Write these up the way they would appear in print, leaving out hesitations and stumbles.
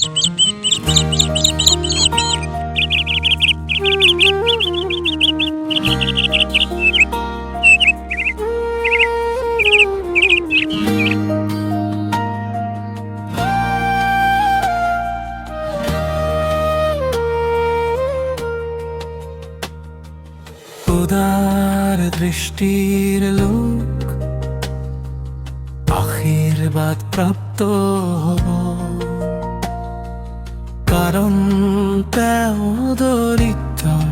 উদার দৃষ্টির লোক আশীর্বাদ প্রাপ্ত হব, কারণ তেওঁ দৰিদ্ৰৰ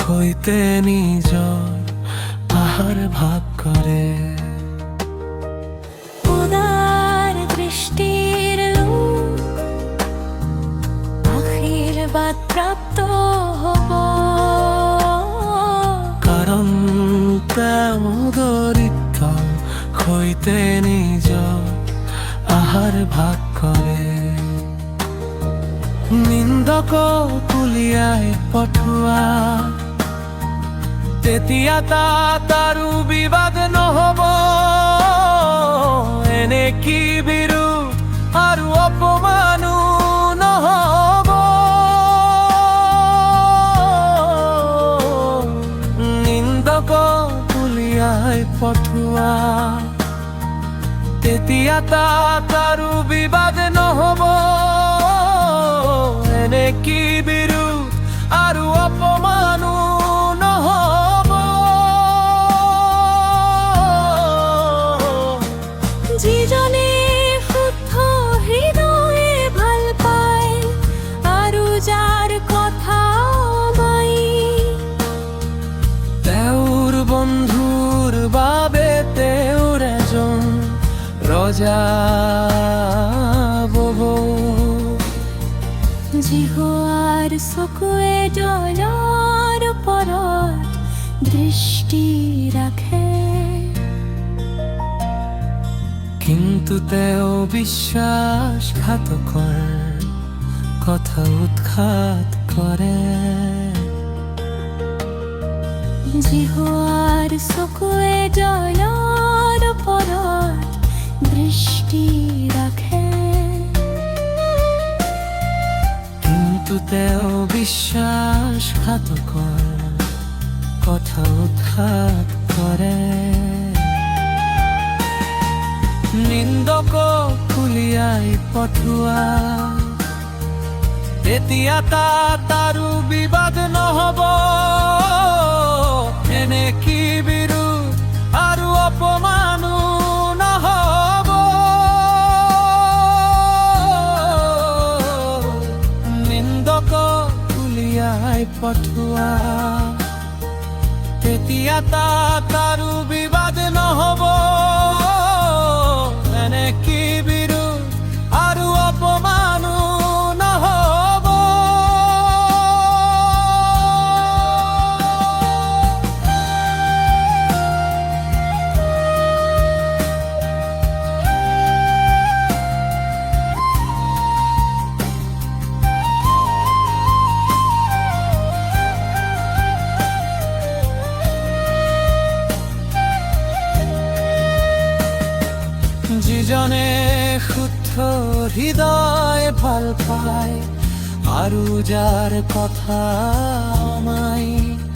সৈতে নিজৰ আহাৰ ভাগ কৰে। উদার দৃষ্টির লোক আশীর্বাদ প্রাপ্ত হব, কাৰণ তেওঁ দৰিদ্ৰৰ সৈতে নিজৰ আহাৰ ভাগ কৰে। নিন্দকক উলিয়াই পঠোৱা, তেতিয়া তাত আৰু বিবাদ নহব। এনে কি বিৰোধ আৰু অপমানো নহব। নিন্দকক উলিয়াই পঠোৱা, তেতিয়া তাত আৰু বিবাদ নহব। এনে কি বিৰোধ আৰু অপমানো নহব। যিজনে শুদ্ধ হৃদয়ে ভাল পায় আৰু যাৰ কথা মাই, তেওঁৰ বন্ধুৰ বাবে তেওঁৰ এজন ৰজা বব। জিহুৱাৰ চকুৱে জয়ৰ ওপৰত দৃষ্টি ৰাখে, কিন্তু তেওঁ বিশ্বাসঘাতকৰ কথা উৎখাত কৰে। জিহুৱাৰ চকুৱে জয়ৰ ওপৰত দৃষ্টি ৰাখে, কিন্তু তেওঁ বিশ্বাসঘাতকৰ কথা উৎখাত কৰে। নিন্দকক উলিয়াই পঠোৱা, তেতিয়া তাত আৰু বিবাদ নহব। এনে কি বিৰোধ আৰু অপমানো নহব। নিন্দকক উলিয়াই পঠোৱা, তেতিয়া তাত আৰু বিবাদ নহব। এনে কি বিৰোধ আৰু অপমানো নহব। যিজনে শুদ্ধ হৃদয় ভাল পায় আৰু যাৰ কথা অমায়িক,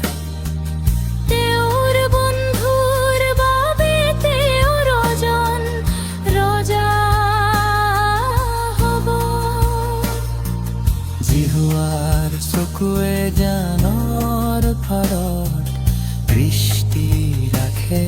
তেওঁৰ বন্ধুৰ বাবে তেওঁৰ এজন ৰজা হ'ব। জিহুৱাৰ চকুৱে জানৰ পাৰত দৃষ্টি ৰাখে।